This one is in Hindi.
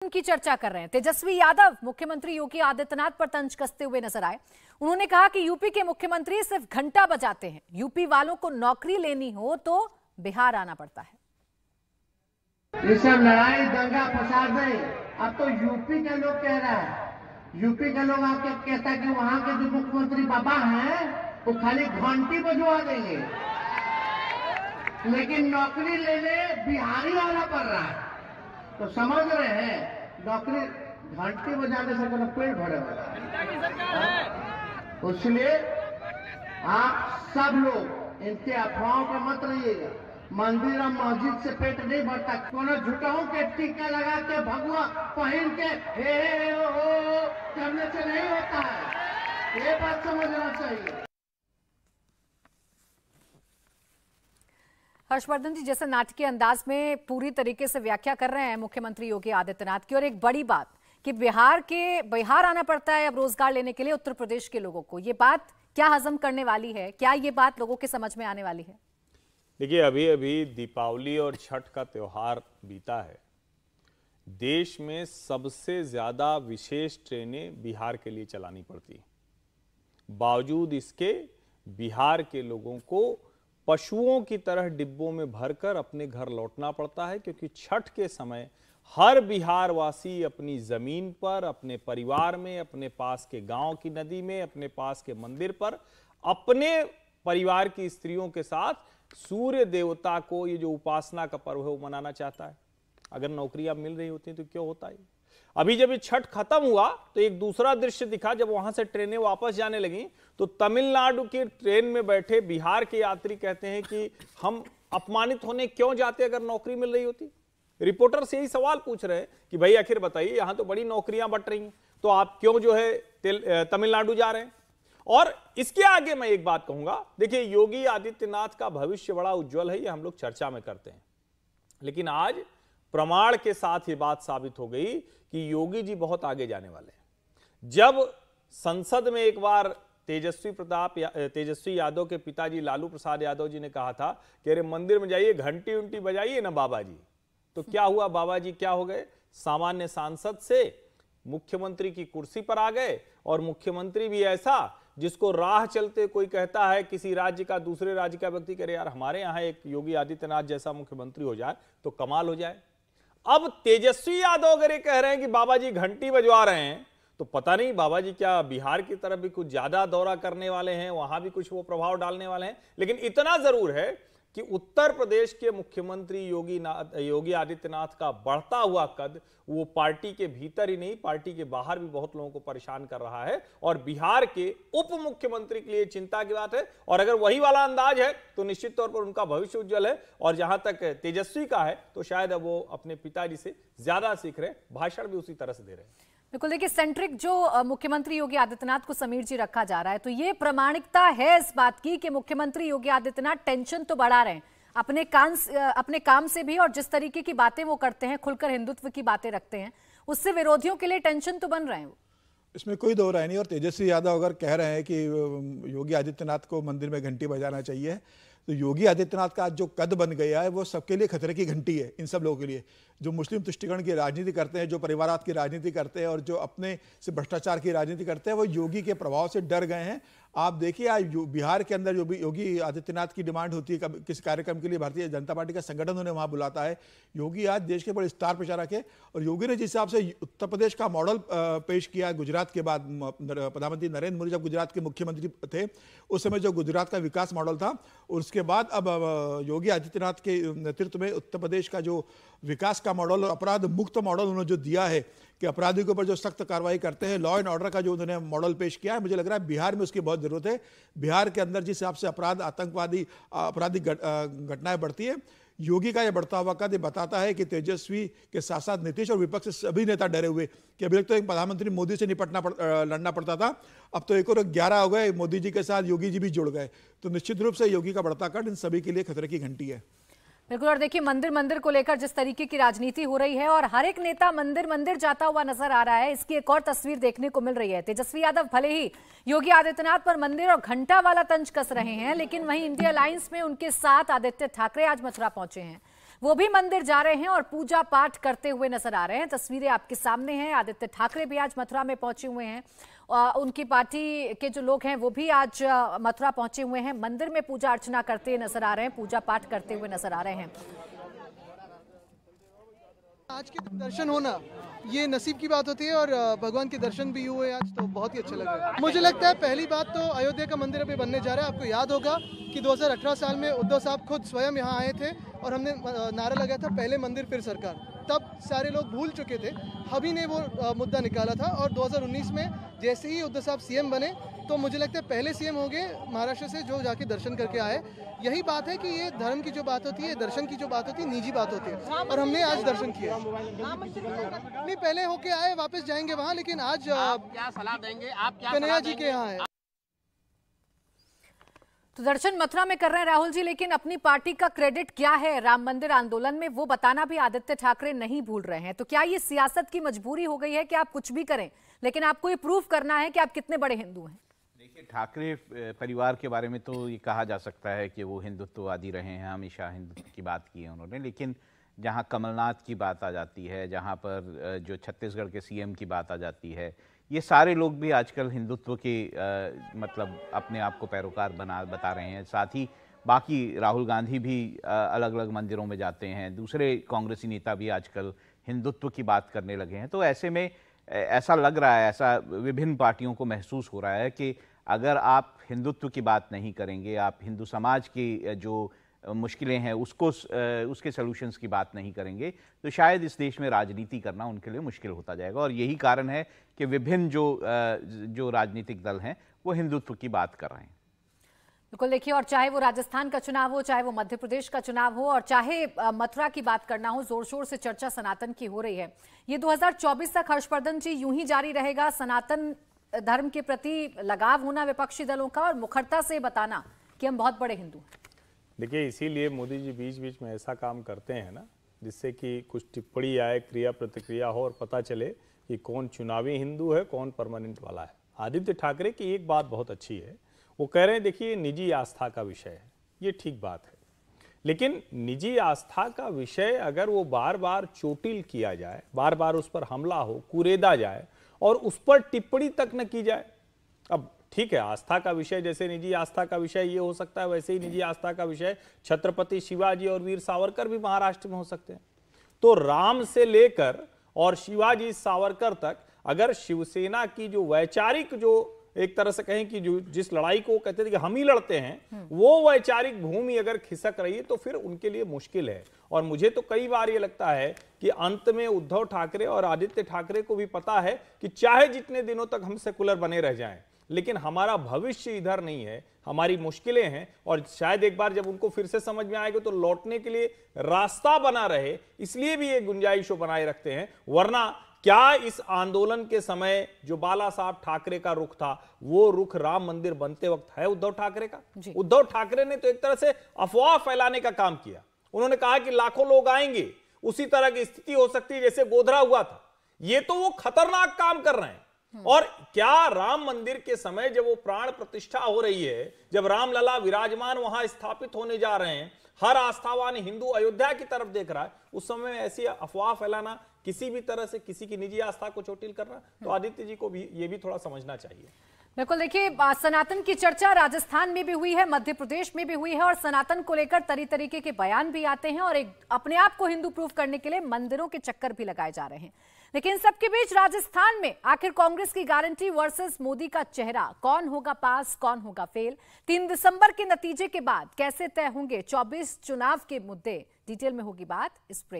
की चर्चा कर रहे हैं। तेजस्वी यादव मुख्यमंत्री योगी आदित्यनाथ पर तंज कसते हुए नजर आए। उन्होंने कहा कि यूपी के मुख्यमंत्री सिर्फ घंटा बजाते हैं, यूपी वालों को नौकरी लेनी हो तो बिहार आना पड़ता है। ये सब लड़ाई दंगा फसाद है। अब तो यूपी के लोग कह रहा है, यूपी के लोग आके कहता है कि वहां के जो मुख्यमंत्री बाबा हैं वो खाली घंटी बजवा देंगे, लेकिन नौकरी लेने बिहारी आना पड़ रहा है। तो समझ रहे हैं, नौकरी घंटी बजाने से अपना पेट भरे होगा। इसलिए आप सब लोग इनके अफवाहों पर मत रहिएगा। मंदिर और मस्जिद से पेट नहीं भरता। कोनो झूठाओं के टीका लगा के भगवा पहन के हे हो करने से नहीं होता है, ये बात समझना चाहिए। हर्षवर्धन जी, जैसे नाटकीय अंदाज में पूरी तरीके से व्याख्या कर रहे हैं मुख्यमंत्री योगी आदित्यनाथ की, और एक बड़ी बात कि बिहार आना पड़ता है अब रोजगार लेने के लिए उत्तर प्रदेश के लोगों को, ये बात क्या हजम करने वाली है? क्या ये बात लोगों के समझ में आने वाली है? देखिए, अभी अभी दीपावली और छठ का त्योहार बीता है। देश में सबसे ज्यादा विशेष ट्रेनें बिहार के लिए चलानी पड़ती, बावजूद इसके बिहार के लोगों को पशुओं की तरह डिब्बों में भरकर अपने घर लौटना पड़ता है, क्योंकि छठ के समय हर बिहार वासी अपनी जमीन पर, अपने परिवार में, अपने पास के गांव की नदी में, अपने पास के मंदिर पर, अपने परिवार की स्त्रियों के साथ सूर्य देवता को, ये जो उपासना का पर्व है, वो मनाना चाहता है। अगर नौकरियां मिल रही होती तो क्यों होता है? अभी जब ये छठ खत्म हुआ तो एक दूसरा दृश्य दिखा। जब वहां से ट्रेनें वापस जाने लगी तो तमिलनाडु की ट्रेन में बैठे बिहार के यात्री कहते हैं कि हम अपमानित होने क्यों जाते अगर नौकरी मिल रही होती। रिपोर्टर से यही सवाल पूछ रहे हैं कि भाई आखिर बताइए, यहां तो बड़ी नौकरियां बट रही हैं, तो आप क्यों जो है तमिलनाडु जा रहे हैं? और इसके आगे मैं एक बात कहूंगा, देखिए, योगी आदित्यनाथ का भविष्य बड़ा उज्जवल है, ये हम लोग चर्चा में करते हैं, लेकिन आज प्रमाण के साथ ये बात साबित हो गई कि योगी जी बहुत आगे जाने वाले हैं। जब संसद में एक बार तेजस्वी यादव के पिताजी लालू प्रसाद यादव जी ने कहा था कि अरे मंदिर में जाइए, घंटी उंटी बजाइए ना बाबा जी, तो क्या हुआ? बाबा जी क्या हो गए? सामान्य सांसद से मुख्यमंत्री की कुर्सी पर आ गए, और मुख्यमंत्री भी ऐसा जिसको राह चलते कोई कहता है किसी राज्य का दूसरे राज्य का व्यक्ति करे यार हमारे यहां एक योगी आदित्यनाथ जैसा मुख्यमंत्री हो जाए तो कमाल हो जाए। अब तेजस्वी यादव अगर ये कह रहे हैं कि बाबा जी घंटी बजवा रहे हैं, तो पता नहीं बाबा जी क्या बिहार की तरफ भी कुछ ज्यादा दौरा करने वाले हैं, वहां भी कुछ वो प्रभाव डालने वाले हैं। लेकिन इतना जरूर है कि उत्तर प्रदेश के मुख्यमंत्री योगी आदित्यनाथ का बढ़ता हुआ कद वो पार्टी के भीतर ही नहीं, पार्टी के बाहर भी बहुत लोगों को परेशान कर रहा है, और बिहार के उप मुख्यमंत्री के लिए चिंता की बात है। और अगर वही वाला अंदाज है तो निश्चित तौर पर उनका भविष्य उज्जवल है। और जहां तक तेजस्वी का है तो शायद अब वो अपने पिताजी से ज्यादा सीख रहे, भाषण भी उसी तरह से दे रहे हैं। बिल्कुल, देखिए, सेंट्रिक जो मुख्यमंत्री योगी आदित्यनाथ को समीर जी रखा जा रहा है, तो ये प्रामाणिकता है इस बात की कि मुख्यमंत्री योगी आदित्यनाथ टेंशन तो बढ़ा रहे हैं अपने काम से भी, और जिस तरीके की बातें वो करते हैं, खुलकर हिंदुत्व की बातें रखते हैं, उससे विरोधियों के लिए टेंशन तो बन रहे हैं वो। इसमें कोई दो राय नहीं। और तेजस्वी यादव अगर कह रहे हैं कि योगी आदित्यनाथ को मंदिर में घंटी बजाना चाहिए, तो योगी आदित्यनाथ का आज जो कद बन गया है वो सबके लिए खतरे की घंटी है। इन सब लोगों के लिए जो मुस्लिम तुष्टिकरण की राजनीति करते हैं, जो परिवारात की राजनीति करते हैं, और जो अपने से भ्रष्टाचार की राजनीति करते हैं, वो योगी के प्रभाव से डर गए हैं। आप देखिए, आज बिहार के अंदर जो भी योगी आदित्यनाथ की डिमांड होती है किसी कार्यक्रम के लिए, भारतीय जनता पार्टी का संगठन उन्हें वहां बुलाता है। योगी आज देश के बड़े स्टार प्रचारक है, और योगी ने जिस हिसाब से उत्तर प्रदेश का मॉडल पेश किया गुजरात के बाद, प्रधानमंत्री नरेंद्र मोदी जब गुजरात के मुख्यमंत्री थे उस समय जो गुजरात का विकास मॉडल था, और उसके बाद अब योगी आदित्यनाथ के नेतृत्व में उत्तर प्रदेश का जो विकास का मॉडल और अपराध मुक्त मॉडल उन्होंने जो दिया है कि अपराधियों के ऊपर जो सख्त कार्रवाई करते हैं, लॉ एंड ऑर्डर का जो उन्होंने मॉडल पेश किया है, मुझे लग रहा है बिहार में उसकी बहुत जरूरत है। बिहार के अंदर जिस हिसाब से आपराधिक घटनाएं बढ़ती है, योगी का यह बढ़ता हुआ कद बताता है कि तेजस्वी के साथ साथ नीतीश और विपक्ष से सभी नेता डरे हुए कि अभी तक तो एक प्रधानमंत्री मोदी से लड़ना पड़ता था, अब तो एक और 11 हो गए, मोदी जी के साथ योगी जी भी जुड़ गए। तो निश्चित रूप से योगी का बढ़ता कद इन सभी के लिए खतरे की घंटी है। बिल्कुल, और देखिए, मंदिर को लेकर जिस तरीके की राजनीति हो रही है और हर एक नेता मंदिर जाता हुआ नजर आ रहा है, इसकी एक और तस्वीर देखने को मिल रही है। तेजस्वी यादव भले ही योगी आदित्यनाथ पर मंदिर और घंटा वाला तंज कस रहे हैं, लेकिन वहीं इंडिया अलायंस में उनके साथ आदित्य ठाकरे आज मथुरा पहुंचे हैं। वो भी मंदिर जा रहे हैं और पूजा पाठ करते हुए नजर आ रहे हैं। तस्वीरें आपके सामने हैं। आदित्य ठाकरे भी आज मथुरा में पहुंचे हुए हैं। उनकी पार्टी के जो लोग हैं वो भी आज मथुरा पहुंचे हुए हैं। मंदिर में पूजा अर्चना करते नजर आ रहे हैं, पूजा पाठ करते हुए नजर आ रहे हैं। आज के दर्शन होना ये नसीब की बात होती है और भगवान के दर्शन भी हुए आज, तो बहुत ही अच्छा लगा। मुझे लगता है पहली बात तो अयोध्या का मंदिर अभी बनने जा रहा है। आपको याद होगा कि 2018 साल में उद्धव साहब खुद स्वयं यहाँ आए थे और हमने नारा लगाया था पहले मंदिर फिर सरकार। तब सारे लोग भूल चुके थे, अभी ने वो मुद्दा निकाला था और 2019 में जैसे ही उद्धव साहब सीएम बने तो मुझे लगता है पहले सीएम हो गए महाराष्ट्र से जो जाके दर्शन करके आए। यही बात है कि ये धर्म की जो बात होती है, दर्शन की जो बात होती है, निजी बात होती है और हमने आज दर्शन किया। नहीं, पहले होके आए, वापस जाएंगे वहाँ, लेकिन आज क्या सलाह देंगे आप? कन्हैया जी के यहाँ है। तो दर्शन मथुरा में कर रहे हैं राहुल जी, लेकिन अपनी पार्टी का क्रेडिट क्या है राम मंदिर आंदोलन में, वो बताना भी आदित्य ठाकरे नहीं भूल रहे हैं। तो क्या ये सियासत की मजबूरी हो गई है कि आप कुछ भी करें लेकिन आपको ये प्रूफ करना है कि आप कितने बड़े हिंदू हैं? देखिए, ठाकरे परिवार के बारे में तो ये कहा जा सकता है कि वो हिंदुत्ववादी रहे हैं, हमेशा हिंदुत्व की बात की है उन्होंने। लेकिन जहाँ कमलनाथ की बात आ जाती है, जहाँ पर जो छत्तीसगढ़ के सीएम की बात आ जाती है, ये सारे लोग भी आजकल हिंदुत्व के मतलब अपने आप को पैरोकार बता रहे हैं। साथ ही बाकी राहुल गांधी भी अलग अलग मंदिरों में जाते हैं, दूसरे कांग्रेसी नेता भी आजकल हिंदुत्व की बात करने लगे हैं। तो ऐसे में ऐसा लग रहा है, ऐसा विभिन्न पार्टियों को महसूस हो रहा है कि अगर आप हिंदुत्व की बात नहीं करेंगे, आप हिंदू समाज की जो मुश्किलें हैं उसके सॉल्यूशंस की बात नहीं करेंगे, तो शायद इस देश में राजनीति करना उनके लिए मुश्किल होता जाएगा। और यही कारण है कि विभिन्न जो राजनीतिक दल हैं वो हिंदुत्व की बात कर रहे हैं। बिल्कुल, देखिए, और चाहे वो राजस्थान का चुनाव हो, चाहे वो मध्य प्रदेश का चुनाव हो, और चाहे मथुरा की बात करना हो, जोर शोर से चर्चा सनातन की हो रही है। ये 2024 तक हर्षवर्धन जी यूं ही जारी रहेगा, सनातन धर्म के प्रति लगाव होना विपक्षी दलों का और मुखरता से बताना कि हम बहुत बड़े हिंदू हैं। देखिए, इसीलिए मोदी जी बीच बीच में ऐसा काम करते हैं ना, जिससे कि कुछ टिप्पणी आए, क्रिया प्रतिक्रिया हो और पता चले कि कौन चुनावी हिंदू है, कौन परमानेंट वाला है। आदित्य ठाकरे की एक बात बहुत अच्छी है, वो कह रहे हैं देखिए निजी आस्था का विषय है, ये ठीक बात है, लेकिन निजी आस्था का विषय अगर वो बार बार चोटिल किया जाए, बार बार उस पर हमला हो, कुरेदा जाए और उस पर टिप्पणी तक न की जाए। अब ठीक है, आस्था का विषय जैसे निजी आस्था का विषय ये हो सकता है, वैसे ही निजी आस्था का विषय छत्रपति शिवाजी और वीर सावरकर भी महाराष्ट्र में हो सकते हैं। तो राम से लेकर और शिवाजी सावरकर तक अगर शिवसेना की जो वैचारिक, जो एक तरह से कहें कि जो जिस लड़ाई को कहते थे कि हम ही लड़ते हैं, वो वैचारिक भूमि अगर खिसक रही है तो फिर उनके लिए मुश्किल है। और मुझे तो कई बार ये लगता है कि अंत में उद्धव ठाकरे और आदित्य ठाकरे को भी पता है कि चाहे जितने दिनों तक हम सेकुलर बने रह जाएं, लेकिन हमारा भविष्य इधर नहीं है, हमारी मुश्किलें हैं, और शायद एक बार जब उनको फिर से समझ में आएगा तो लौटने के लिए रास्ता बना रहे, इसलिए भी ये गुंजाइश बनाए रखते हैं। वरना क्या इस आंदोलन के समय जो बाला साहब ठाकरे का रुख था, वो रुख राम मंदिर बनते वक्त है उद्धव ठाकरे का? उद्धव ठाकरे ने तो एक तरह से अफवाह फैलाने का काम किया। उन्होंने कहा कि लाखों लोग आएंगे, उसी तरह की स्थिति हो सकती है जैसे गोधरा हुआ था। ये तो वो खतरनाक काम कर रहे हैं। और क्या राम मंदिर के समय जब वो प्राण प्रतिष्ठा हो रही है, जब रामलला विराजमान वहां स्थापित होने जा रहे हैं, हर आस्थावान हिंदू अयोध्या की तरफ देख रहा है, उस समय ऐसी अफवाह फैलाना, किसी भी तरह से किसी की निजी आस्था को चोटिल करना, तो आदित्य जी को भी ये भी थोड़ा समझना चाहिए। बिल्कुल, देखिए, सनातन की चर्चा राजस्थान में भी हुई है, मध्य प्रदेश में भी हुई है, और सनातन को लेकर तरीके के बयान भी आते हैं और एक अपने आप को हिंदू प्रूफ करने के लिए मंदिरों के चक्कर भी लगाए जा रहे हैं। लेकिन सबके बीच राजस्थान में आखिर कांग्रेस की गारंटी वर्सेस मोदी का चेहरा, कौन होगा पास, कौन होगा फेल? 3 दिसंबर के नतीजे के बाद कैसे तय होंगे 24 चुनाव के मुद्दे? डिटेल में होगी बात इस ब्रेक